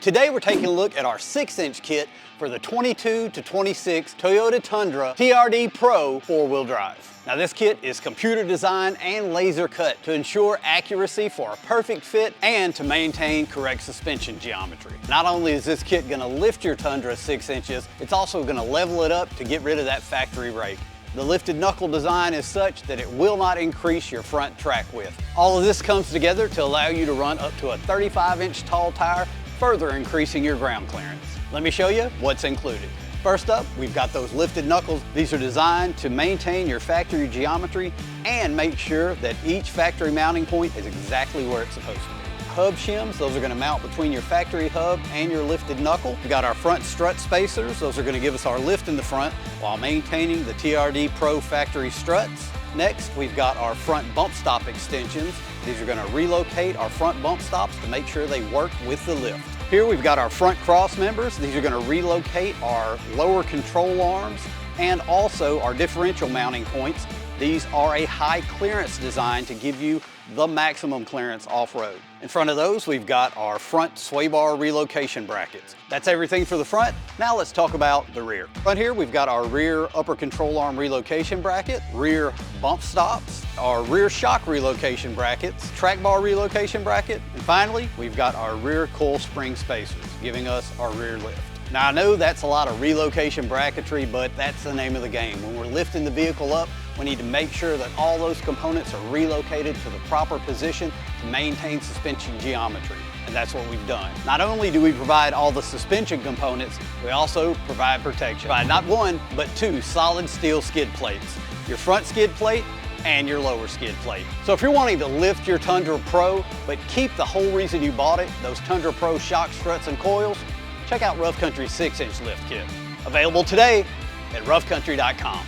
Today we're taking a look at our 6-inch kit for the 22 to 26 Toyota Tundra TRD Pro 4-wheel drive. Now this kit is computer designed and laser cut to ensure accuracy for a perfect fit and to maintain correct suspension geometry. Not only is this kit going to lift your Tundra 6 inches, it's also going to level it up to get rid of that factory rake. The lifted knuckle design is such that it will not increase your front track width. All of this comes together to allow you to run up to a 35-inch tall tire, further increasing your ground clearance. Let me show you what's included. First up, we've got those lifted knuckles. These are designed to maintain your factory geometry and make sure that each factory mounting point is exactly where it's supposed to be. Hub shims, those are going to mount between your factory hub and your lifted knuckle. We've got our front strut spacers. Those are going to give us our lift in the front while maintaining the TRD Pro factory struts. Next, we've got our front bump stop extensions. These are going to relocate our front bump stops to make sure they work with the lift. Here we've got our front cross members. These are going to relocate our lower control arms and also our differential mounting points. These are a high clearance design to give you the maximum clearance off-road. In front of those, we've got our front sway bar relocation brackets. That's everything for the front. Now let's talk about the rear. Front here, we've got our rear upper control arm relocation bracket, rear bump stops, our rear shock relocation brackets, track bar relocation bracket, and finally, we've got our rear coil spring spacers, giving us our rear lift. Now I know that's a lot of relocation bracketry, but that's the name of the game. When we're lifting the vehicle up, we need to make sure that all those components are relocated to the proper position to maintain suspension geometry. And that's what we've done. Not only do we provide all the suspension components, we also provide protection. Provide not one, but 2 solid steel skid plates. Your front skid plate and your lower skid plate. So if you're wanting to lift your Tundra Pro, but keep the whole reason you bought it, those Tundra Pro shock struts and coils, check out Rough Country's 6-inch lift kit. Available today at roughcountry.com.